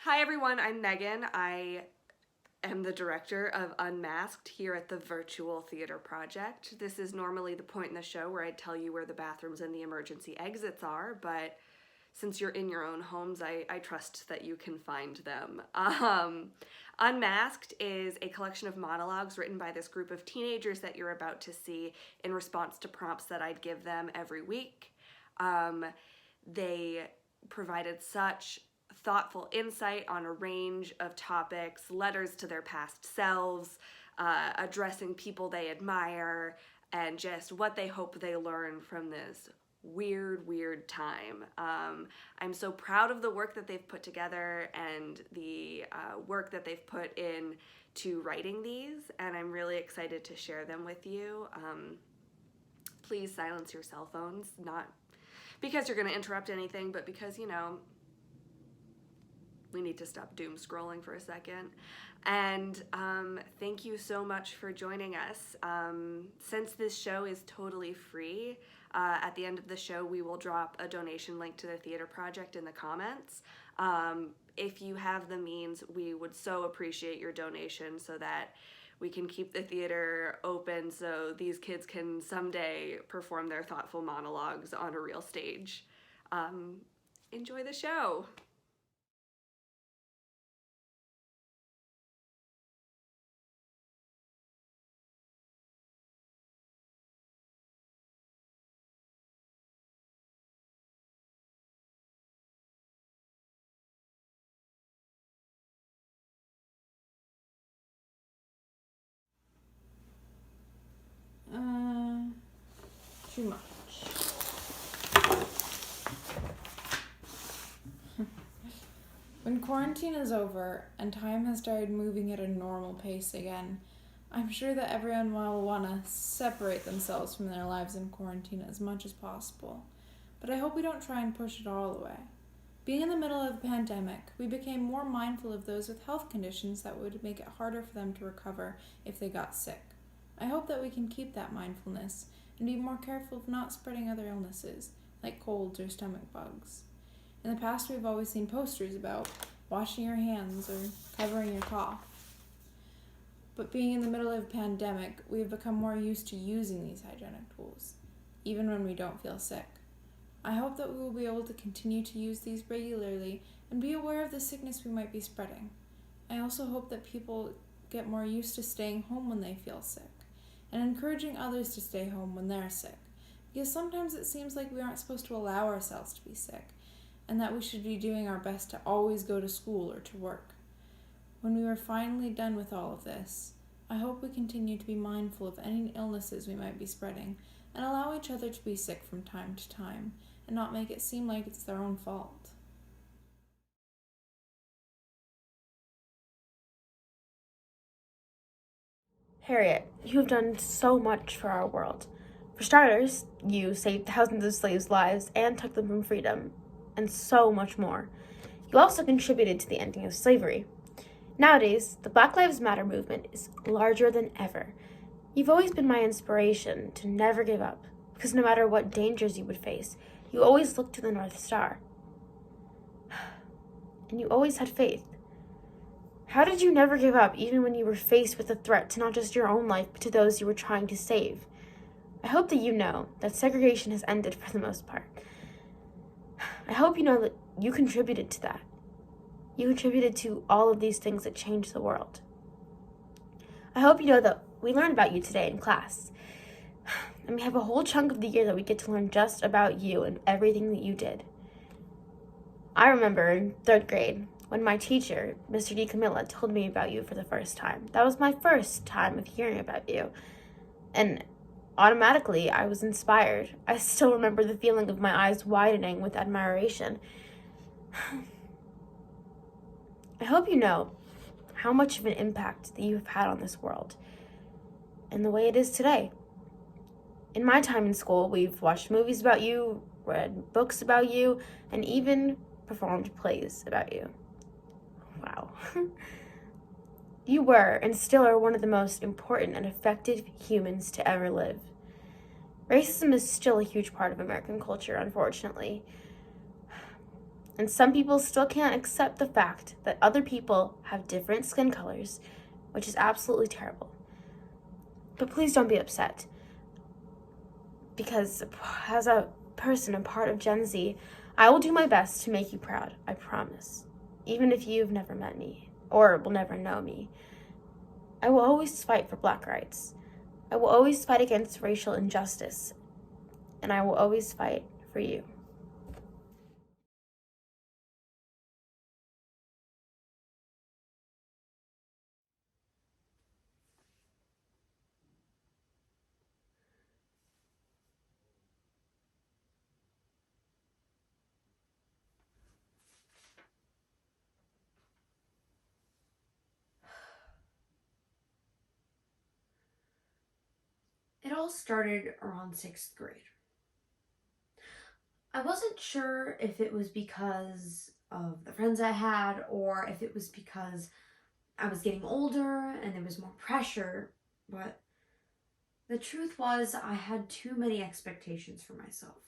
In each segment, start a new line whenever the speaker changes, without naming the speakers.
Hi everyone, I'm Megan. I am the director of Unmasked here at the Virtual Theater Project. This is normally the point in the show where I tell you where the bathrooms and the emergency exits are, but since you're in your own homes, I trust that you can find them. Unmasked is a collection of monologues written by this group of teenagers that you're about to see in response to prompts that I'd give them every week. They provided such thoughtful insight on a range of topics, letters to their past selves, addressing people they admire, and just what they hope they learn from this weird time. I'm so proud of the work that they've put together and the work that they've put in to writing these, and I'm really excited to share them with you. Please silence your cell phones, not because you're going to interrupt anything, but because, we need to stop doom scrolling for a second. And thank you so much for joining us. Since this show is totally free, at the end of the show we will drop a donation link to the theater project in the comments. If you have the means, we would so appreciate your donation so that we can keep the theater open so these kids can someday perform their thoughtful monologues on a real stage. Enjoy the show.
Too much. When quarantine is over and time has started moving at a normal pace again, I'm sure that everyone will want to separate themselves from their lives in quarantine as much as possible. But I hope we don't try and push it all away. Being in the middle of a pandemic, we became more mindful of those with health conditions that would make it harder for them to recover if they got sick. I hope that we can keep that mindfulness and be more careful of not spreading other illnesses, like colds or stomach bugs. In the past, we've always seen posters about washing your hands or covering your cough. But being in the middle of a pandemic, we have become more used to using these hygienic tools, even when we don't feel sick. I hope that we will be able to continue to use these regularly and be aware of the sickness we might be spreading. I also hope that people get more used to staying home when they feel sick and encouraging others to stay home when they're sick, because sometimes it seems like we aren't supposed to allow ourselves to be sick, and that we should be doing our best to always go to school or to work. When we are finally done with all of this, I hope we continue to be mindful of any illnesses we might be spreading and allow each other to be sick from time to time and not make it seem like it's their own fault.
Harriet, you have done so much for our world. For starters, you saved thousands of slaves' lives and took them from freedom, and so much more. You also contributed to the ending of slavery. Nowadays, the Black Lives Matter movement is larger than ever. You've always been my inspiration to never give up, because no matter what dangers you would face, you always looked to the North Star. And you always had faith. How did you never give up, even when you were faced with a threat to not just your own life, but to those you were trying to save? I hope that you know that segregation has ended for the most part. I hope you know that you contributed to that. You contributed to all of these things that changed the world. I hope you know that we learned about you today in class. And we have a whole chunk of the year that we get to learn just about you and everything that you did. I remember in 3rd grade, when my teacher, Mr. D. Camilla, told me about you for the first time. That was my first time of hearing about you. And automatically, I was inspired. I still remember the feeling of my eyes widening with admiration. I hope you know how much of an impact that you have had on this world and the way it is today. In my time in school, we've watched movies about you, read books about you, and even performed plays about you. Wow. You were and still are one of the most important and effective humans to ever live. Racism is still a huge part of American culture, unfortunately. And some people still can't accept the fact that other people have different skin colors, which is absolutely terrible. But please don't be upset, because as a person, a part of Gen Z, I will do my best to make you proud, I promise. Even if you've never met me, or will never know me. I will always fight for Black rights. I will always fight against racial injustice. And I will always fight for you.
It all started around 6th grade. I wasn't sure if it was because of the friends I had or if it was because I was getting older and there was more pressure, but the truth was I had too many expectations for myself.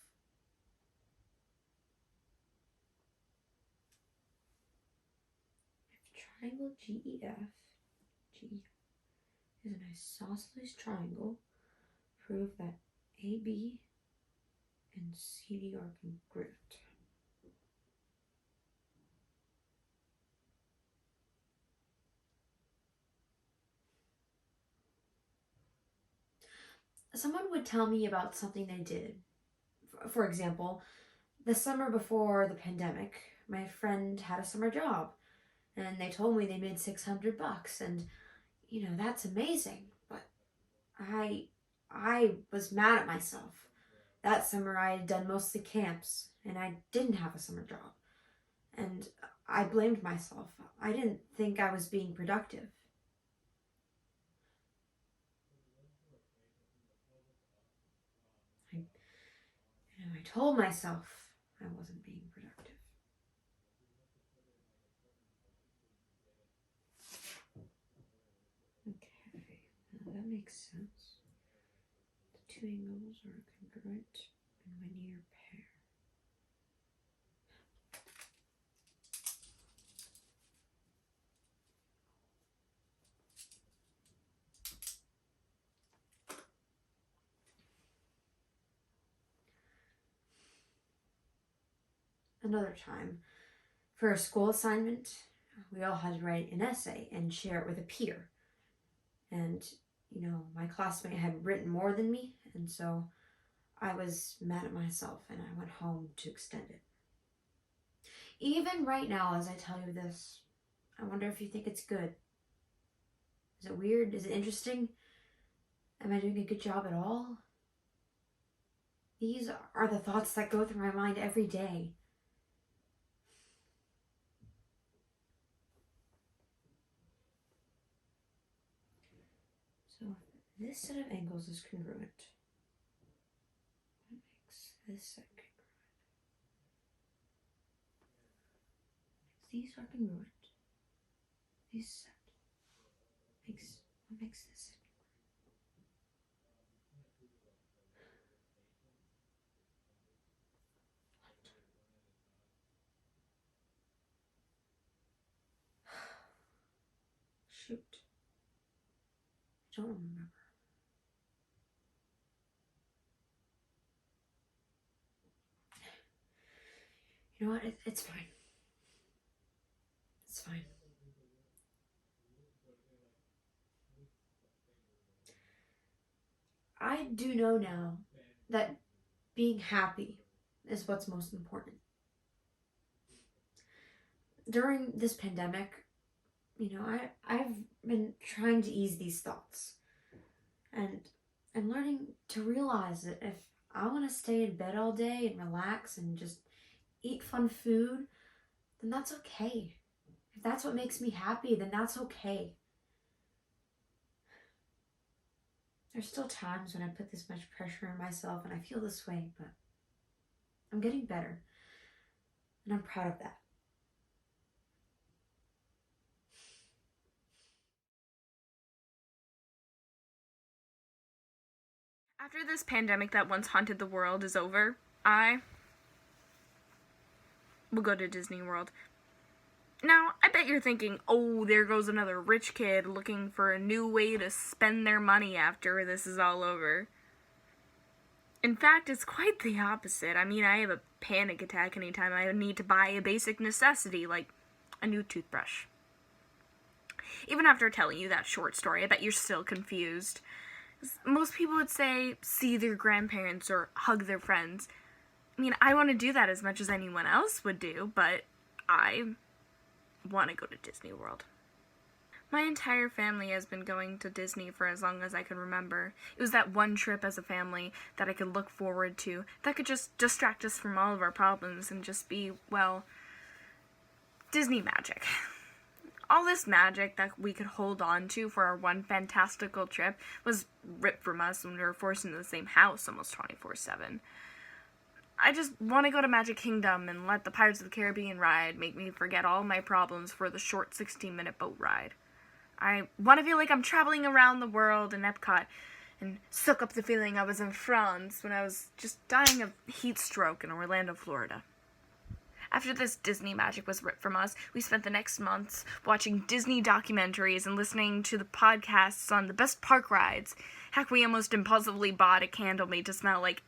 If triangle GEF, G is an isosceles triangle, prove that AB and CD are congruent. Someone would tell me about something they did. For example, the summer before the pandemic, my friend had a summer job and they told me they made $600 and that's amazing. But I was mad at myself. That summer I had done mostly camps and I didn't have a summer job. And I blamed myself. I didn't think I was being productive. I told myself I wasn't being productive. Okay, now that makes sense. The two angles are a congruent and linear pair. Another time, for a school assignment, we all had to write an essay and share it with a peer. And, my classmate had written more than me, and so I was mad at myself and I went home to extend it. Even right now, as I tell you this, I wonder if you think it's good. Is it weird? Is it interesting? Am I doing a good job at all? These are the thoughts that go through my mind every day. So if this set of angles is congruent, what makes this set congruent? These are congruent. These set what makes this set Shoot. I don't remember. You know what? It's fine. It's fine. I do know now that being happy is what's most important. During this pandemic, I've been trying to ease these thoughts. And I'm learning to realize that if I want to stay in bed all day and relax and just eat fun food, then that's okay. If that's what makes me happy, then that's okay. There's still times when I put this much pressure on myself and I feel this way, but I'm getting better. And I'm proud of that.
After this pandemic that once haunted the world is over, I we'll go to Disney World. Now, I bet you're thinking, oh, there goes another rich kid looking for a new way to spend their money after this is all over. In fact, it's quite the opposite. I mean, I have a panic attack anytime I need to buy a basic necessity, like a new toothbrush. Even after telling you that short story, I bet you're still confused. Most people would say, see their grandparents or hug their friends. I mean, I want to do that as much as anyone else would do, but I want to go to Disney World. My entire family has been going to Disney for as long as I can remember. It was that one trip as a family that I could look forward to, that could just distract us from all of our problems and just be, well, Disney magic. All this magic that we could hold on to for our one fantastical trip was ripped from us when we were forced into the same house almost 24/7. I just want to go to Magic Kingdom and let the Pirates of the Caribbean ride make me forget all my problems for the short 16-minute boat ride. I want to feel like I'm traveling around the world in Epcot and soak up the feeling I was in France when I was just dying of heat stroke in Orlando, Florida. After this Disney magic was ripped from us, we spent the next months watching Disney documentaries and listening to the podcasts on the best park rides. Heck, we almost impulsively bought a candle made to smell like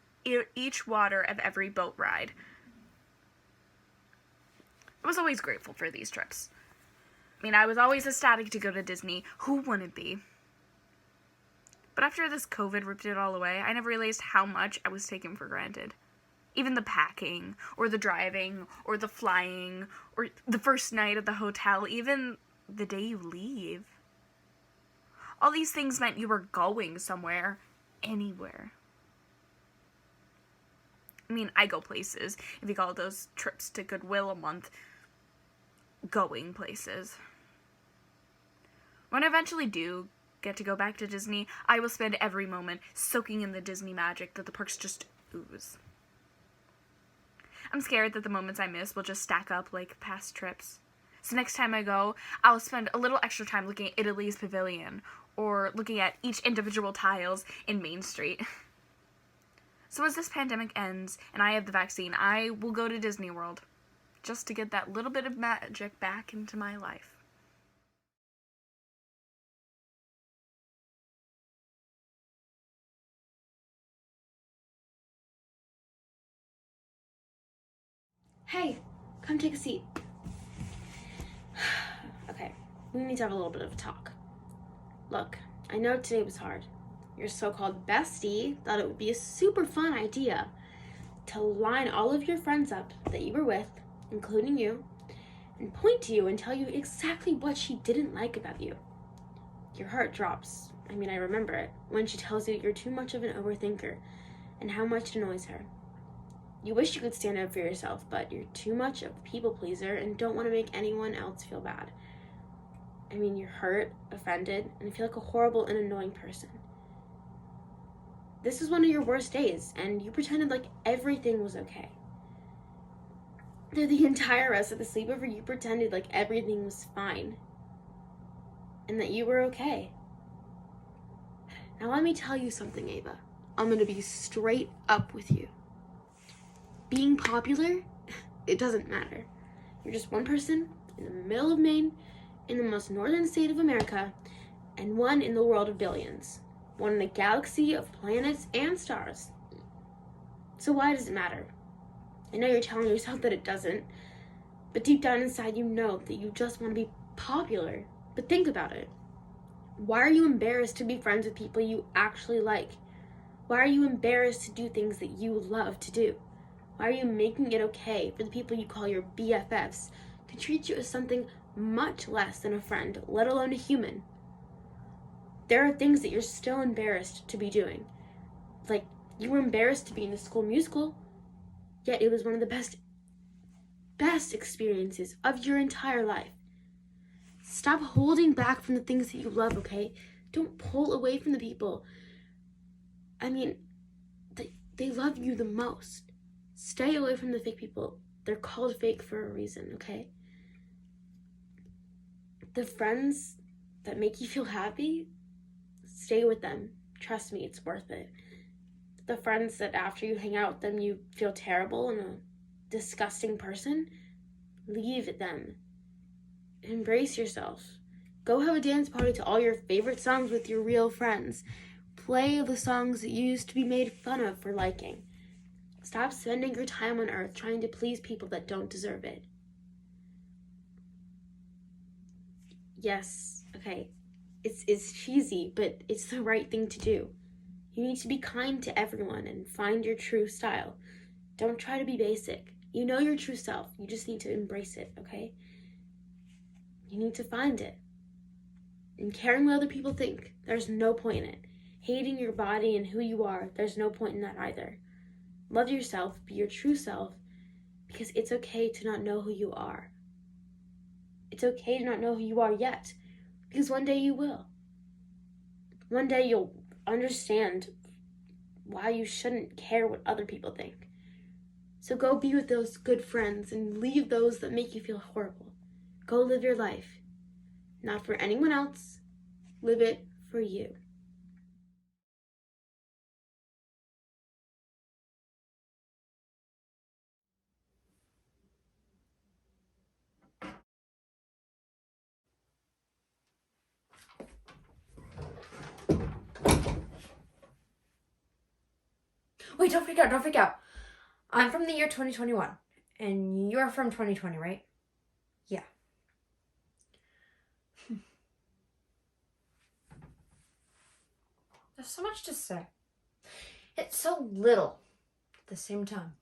each water of every boat ride. I was always grateful for these trips. I mean, I was always ecstatic to go to Disney. Who wouldn't be? But after this COVID ripped it all away, I never realized how much I was taken for granted. Even the packing, or the driving, or the flying, or the first night at the hotel, even the day you leave. All these things meant you were going somewhere, anywhere. I mean, I go places, if you call those trips to Goodwill a month, going places. When I eventually do get to go back to Disney, I will spend every moment soaking in the Disney magic that the parks just ooze. I'm scared that the moments I miss will just stack up like past trips. So next time I go, I'll spend a little extra time looking at Italy's pavilion, or looking at each individual tiles in Main Street. So as this pandemic ends and I have the vaccine, I will go to Disney World just to get that little bit of magic back into my life.
Hey, come take a seat. Okay, we need to have a little bit of a talk. Look, I know today was hard. Your so-called bestie thought it would be a super fun idea to line all of your friends up that you were with, including you, and point to you and tell you exactly what she didn't like about you. Your heart drops, I remember it, when she tells you you're too much of an overthinker and how much it annoys her. You wish you could stand up for yourself, but you're too much of a people pleaser and don't want to make anyone else feel bad. You're hurt, offended, and feel like a horrible and annoying person. This was one of your worst days, and you pretended like everything was okay. Through the entire rest of the sleepover, you pretended like everything was fine, and that you were okay. Now let me tell you something, Ava. I'm gonna be straight up with you. Being popular, it doesn't matter. You're just one person in the middle of Maine, in the most northern state of America, and one in the world of billions. One in a galaxy of planets and stars. So why does it matter? I know you're telling yourself that it doesn't, but deep down inside you know that you just want to be popular. But think about it. Why are you embarrassed to be friends with people you actually like? Why are you embarrassed to do things that you love to do? Why are you making it okay for the people you call your BFFs to treat you as something much less than a friend, let alone a human? There are things that you're still embarrassed to be doing. Like, you were embarrassed to be in the School Musical, yet it was one of the best experiences of your entire life. Stop holding back from the things that you love, okay? Don't pull away from the people. They love you the most. Stay away from the fake people. They're called fake for a reason, okay? The friends that make you feel happy, stay with them. Trust me, it's worth it. The friends that after you hang out with them, you feel terrible and a disgusting person, Leave them. Embrace yourself. Go have a dance party to all your favorite songs with your real friends. Play the songs that you used to be made fun of for liking. Stop spending your time on earth trying to please people that don't deserve it. Yes, okay, it's cheesy, but it's the right thing to do. You need to be kind to everyone and find your true style. Don't try to be basic. You know your true self. You just need to embrace it, okay? You need to find it. And caring what other people think, there's no point in it. Hating your body and who you are, there's no point in that either. Love yourself, be your true self, because it's okay to not know who you are. It's okay to not know who you are yet, because one day you will. One day you'll understand why you shouldn't care what other people think. So go be with those good friends and leave those that make you feel horrible. Go live your life. Not for anyone else. Live it for you.
Wait, don't freak out, don't freak out. I'm from the year 2021, and you're from 2020, right? Yeah. There's so much to say. It's so little at the same time.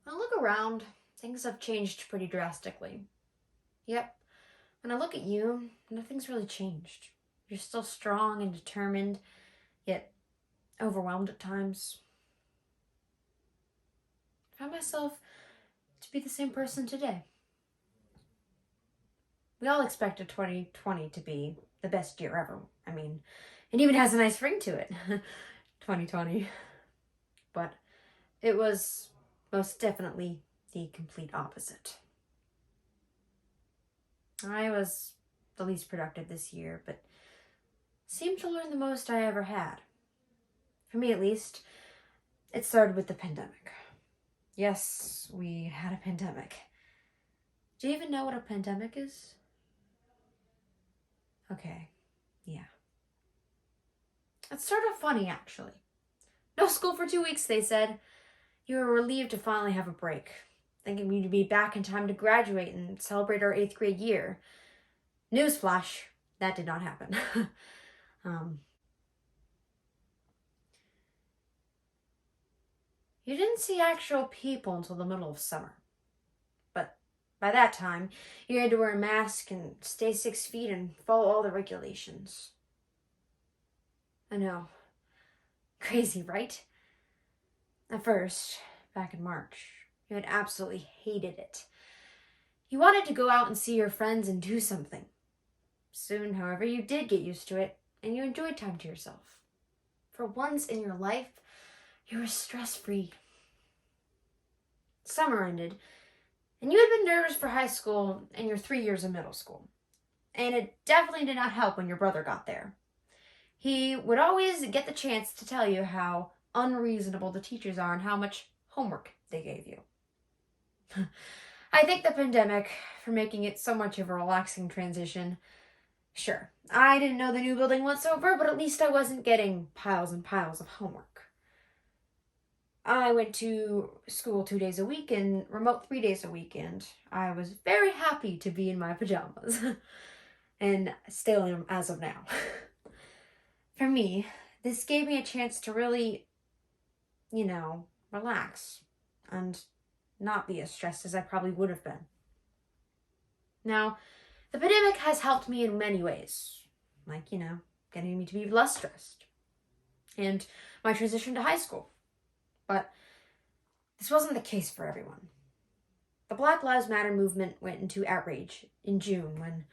When I look around, things have changed pretty drastically. Yep. When I look at you, nothing's really changed. You're still strong and determined, yet overwhelmed at times. I find myself to be the same person today. We all expected 2020 to be the best year ever. I mean, it even has a nice ring to it. 2020. But it was most definitely the complete opposite. I was the least productive this year, but seemed to learn the most I ever had. For me, at least, it started with the pandemic. Yes, we had a pandemic. Do you even know what a pandemic is? Okay, yeah. It's sort of funny, actually. No school for 2 weeks, they said. You were relieved to finally have a break, thinking we'd be back in time to graduate and celebrate our 8th grade year. Newsflash, that did not happen. You didn't see actual people until the middle of summer. But by that time, you had to wear a mask and stay 6 feet and follow all the regulations. I know. Crazy, right? At first, back in March, you had absolutely hated it. You wanted to go out and see your friends and do something. Soon, however, you did get used to it, and you enjoyed time to yourself. For once in your life, you were stress-free. Summer ended, and you had been nervous for high school and your 3 years of middle school. And it definitely did not help when your brother got there. He would always get the chance to tell you how unreasonable the teachers are and how much homework they gave you. I thank the pandemic for making it so much of a relaxing transition. Sure, I didn't know the new building once over, but at least I wasn't getting piles and piles of homework. I went to school 2 days a week and remote 3 days a week, and I was very happy to be in my pajamas. And still am as of now. For me, this gave me a chance to really, relax and not be as stressed as I probably would have been. Now, the pandemic has helped me in many ways, like, getting me to be less stressed and my transition to high school. But this wasn't the case for everyone. The Black Lives Matter movement went into outrage in June when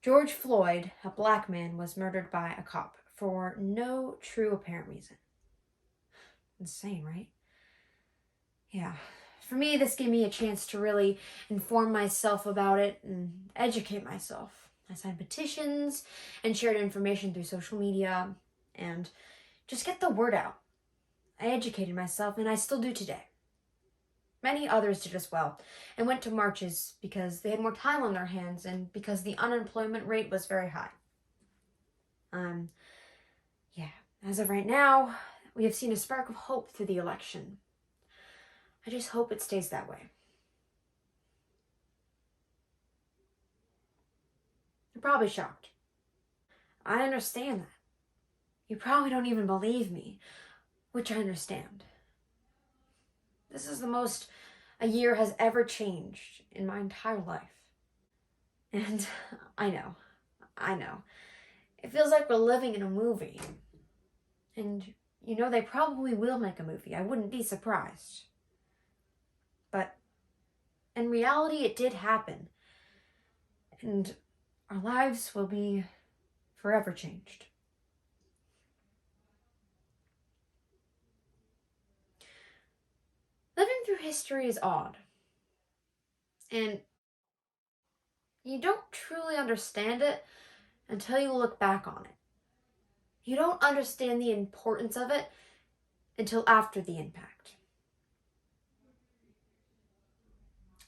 George Floyd, a black man, was murdered by a cop for no true apparent reason. Insane, right? Yeah. For me, this gave me a chance to really inform myself about it and educate myself. I signed petitions and shared information through social media and just get the word out. I educated myself, and I still do today. Many others did as well, and went to marches because they had more time on their hands and because the unemployment rate was very high. Yeah, as of right now, we have seen a spark of hope through the election. I just hope it stays that way. You're probably shocked. I understand that. You probably don't even believe me, which I understand. This is the most a year has ever changed in my entire life. And I know. It feels like we're living in a movie. And you know, they probably will make a movie. I wouldn't be surprised. But in reality, it did happen. And our lives will be forever changed. Living through history is odd. And you don't truly understand it until you look back on it. You don't understand the importance of it until after the impact.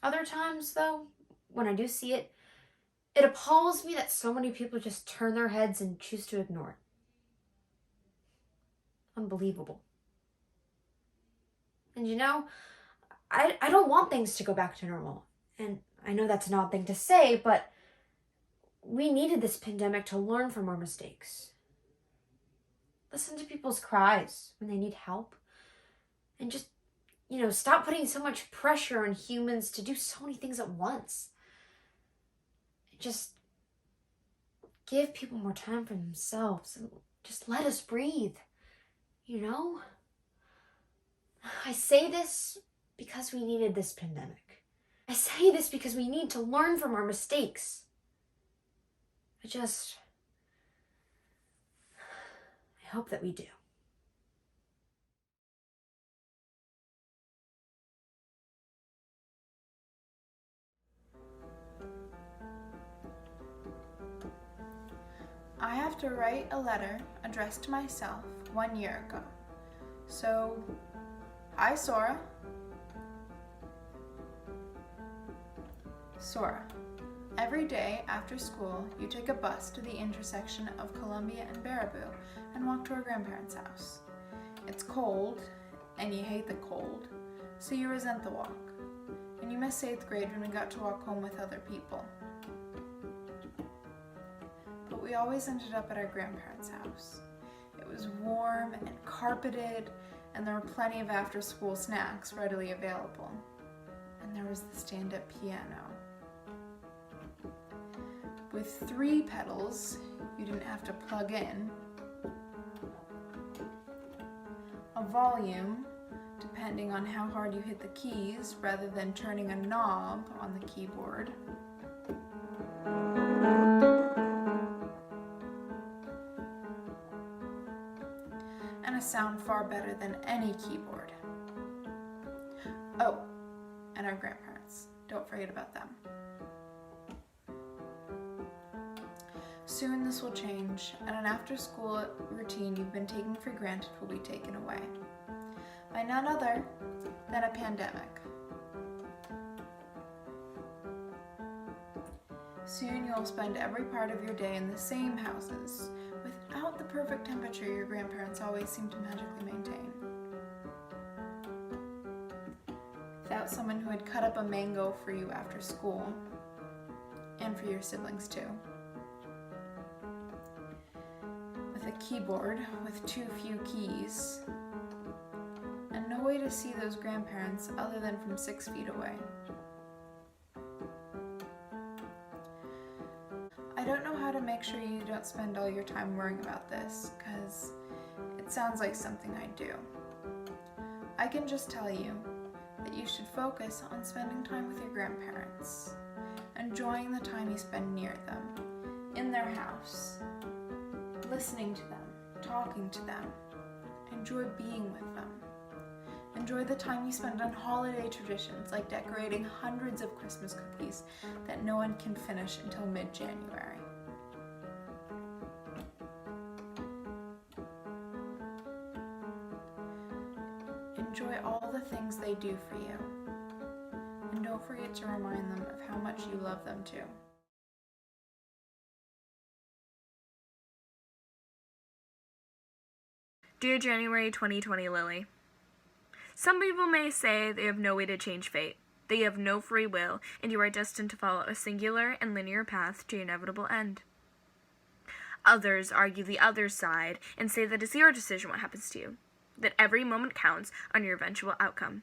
Other times, though, when I do see it, it appalls me that so many people just turn their heads and choose to ignore it. Unbelievable. And you know, I don't want things to go back to normal. And I know that's an odd thing to say, but we needed this pandemic to learn from our mistakes. Listen to people's cries when they need help. And just, stop putting so much pressure on humans to do so many things at once. Just give people more time for themselves and just let us breathe, I say this because we needed this pandemic. I say this because we need to learn from our mistakes. I hope that we do.
I have to write a letter addressed to myself 1 year ago. So, hi Sora. Sora, every day after school, you take a bus to the intersection of Columbia and Baraboo and walk to our grandparents' house. It's cold, and you hate the cold, so you resent the walk. And you miss 8th grade when we got to walk home with other people. But we always ended up at our grandparents' house. It was warm and carpeted, and there were plenty of after-school snacks readily available. And there was the stand-up piano. With 3 pedals, you didn't have to plug in. A volume, depending on how hard you hit the keys, rather than turning a knob on the keyboard. And a sound far better than any keyboard. Oh, and our grandparents. Don't forget about them. Soon this will change, and an after-school routine you've been taking for granted will be taken away by none other than a pandemic. Soon you'll spend every part of your day in the same houses, without the perfect temperature your grandparents always seem to magically maintain. Without someone who would cut up a mango for you after school, and for your siblings too. With a keyboard with too few keys, and no way to see those grandparents other than from 6 feet away. I don't know how to make sure you don't spend all your time worrying about this, because it sounds like something I do. I can just tell you that you should focus on spending time with your grandparents, enjoying the time you spend near them, in their house, listening to them, talking to them. Enjoy being with them. Enjoy the time you spend on holiday traditions like decorating hundreds of Christmas cookies that no one can finish until mid-January. Enjoy all the things they do for you. don't forget to remind them of how much you love them too.
Dear January 2020 Lily, some people may say they have no way to change fate. They have no free will, and you are destined to follow a singular and linear path to your inevitable end. Others argue the other side and say that it's your decision what happens to you, that every moment counts on your eventual outcome.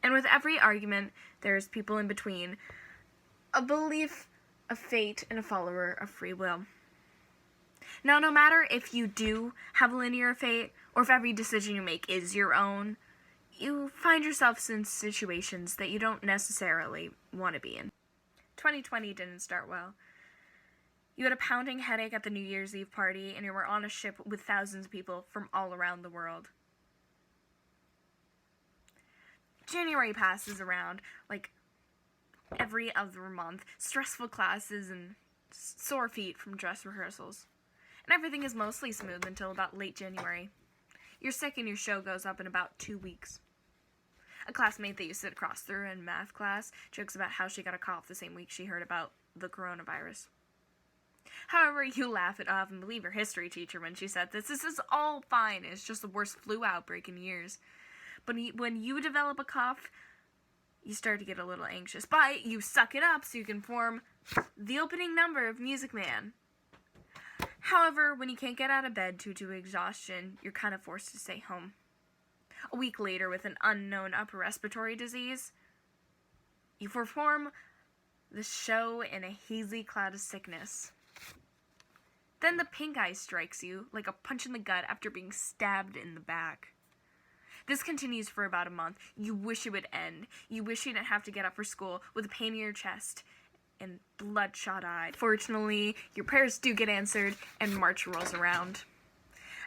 And with every argument, there's people in between, a belief of fate and a follower of free will. Now, no matter if you do have a linear fate, or if every decision you make is your own, you find yourselves in situations that you don't necessarily want to be in. 2020 didn't start well. You had a pounding headache at the New Year's Eve party, and you were on a ship with thousands of people from all around the world. January passes around like every other month, stressful classes and sore feet from dress rehearsals. And everything is mostly smooth until about late January. You're sick and your show goes up in about 2 weeks. A classmate that you sit across through in math class jokes about how she got a cough the same week she heard about the coronavirus. However, you laugh it off and believe your history teacher when she said this is all fine, it's just the worst flu outbreak in years. But when you develop a cough, you start to get a little anxious. But you suck it up so you can form the opening number of Music Man. However, when you can't get out of bed due to exhaustion, you're kind of forced to stay home. A week later, with an unknown upper respiratory disease, you perform the show in a hazy cloud of sickness. Then the pink eye strikes you like a punch in the gut after being stabbed in the back. This continues for about a month. You wish it would end. You wish you didn't have to get up for school with a pain in your chest and bloodshot-eyed. Fortunately, your prayers do get answered, and March rolls around.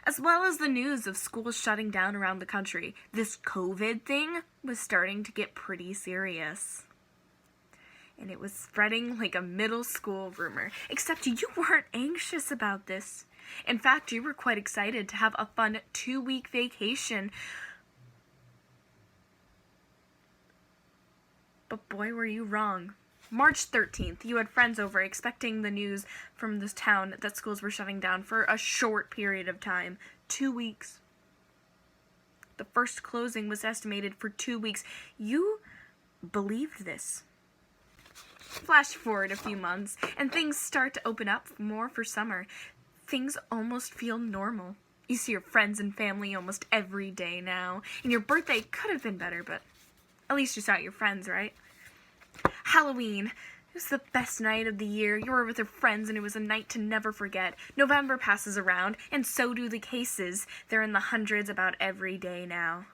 As well as the news of schools shutting down around the country, this COVID thing was starting to get pretty serious. And it was spreading like a middle school rumor, except you weren't anxious about this. In fact, you were quite excited to have a fun 2-week vacation. But boy, were you wrong. March 13th, you had friends over expecting the news from this town that schools were shutting down for a short period of time, 2 weeks. The first closing was estimated for 2 weeks. You believed this. Flash forward a few months, and things start to open up more for summer. Things almost feel normal. You see your friends and family almost every day now, and your birthday could have been better, but at least you saw your friends, right? Halloween. It was the best night of the year. You were with your friends and it was a night to never forget. November passes around, and so do the cases. They're in the hundreds about every day now.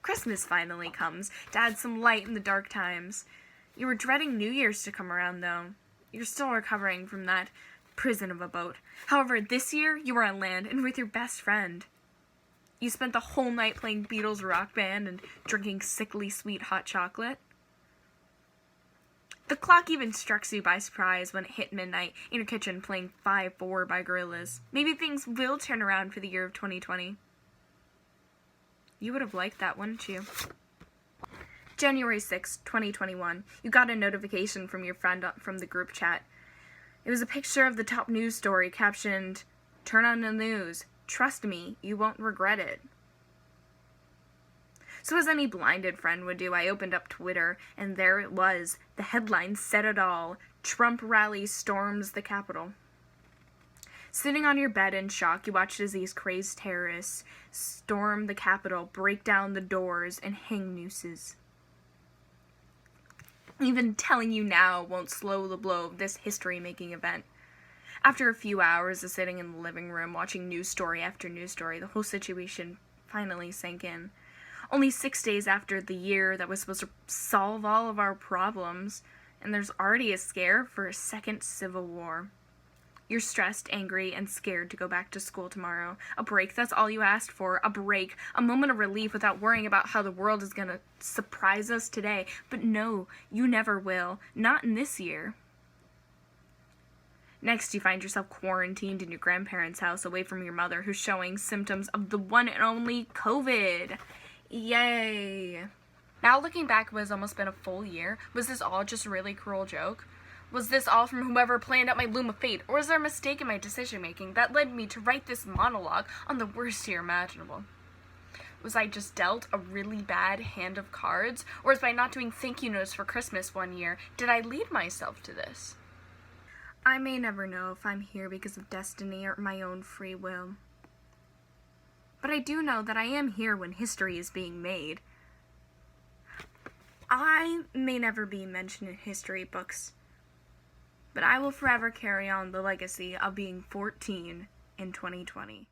Christmas finally comes to add some light in the dark times. You were dreading New Year's to come around, though. You're still recovering from that prison of a boat. However, this year you were on land and with your best friend. You spent the whole night playing Beatles Rock Band and drinking sickly sweet hot chocolate. The clock even struck you by surprise when it hit midnight in your kitchen playing 5-4 by Gorillaz. Maybe things will turn around for the year of 2020. You would have liked that, wouldn't you? January 6, 2021. You got a notification from your friend from the group chat. It was a picture of the top news story captioned, "Turn on the news. Trust me, you won't regret it." So as any blinded friend would do, I opened up Twitter, and there it was. The headline said it all. Trump rally storms the Capitol. Sitting on your bed in shock, you watched as these crazed terrorists storm the Capitol, break down the doors, and hang nooses. Even telling you now won't slow the blow of this history-making event. After a few hours of sitting in the living room watching news story after news story, the whole situation finally sank in. Only 6 days after the year that was supposed to solve all of our problems, and there's already a scare for a second civil war. You're stressed, angry, and scared to go back to school tomorrow. A break, that's all you asked for. A break, a moment of relief without worrying about how the world is gonna surprise us today. But no, you never will. Not in this year. Next, you find yourself quarantined in your grandparents' house away from your mother, who's showing symptoms of the one and only COVID. Yay! Now looking back, it was almost been a full year. Was this all just a really cruel joke? Was this all from whoever planned out my loom of fate, or was there a mistake in my decision-making that led me to write this monologue on the worst year imaginable? Was I just dealt a really bad hand of cards, or was by not doing thank you notes for Christmas one year, did I lead myself to this? I may never know if I'm here because of destiny or my own free will. But I do know that I am here when history is being made. I may never be mentioned in history books, but I will forever carry on the legacy of being 14 in 2020.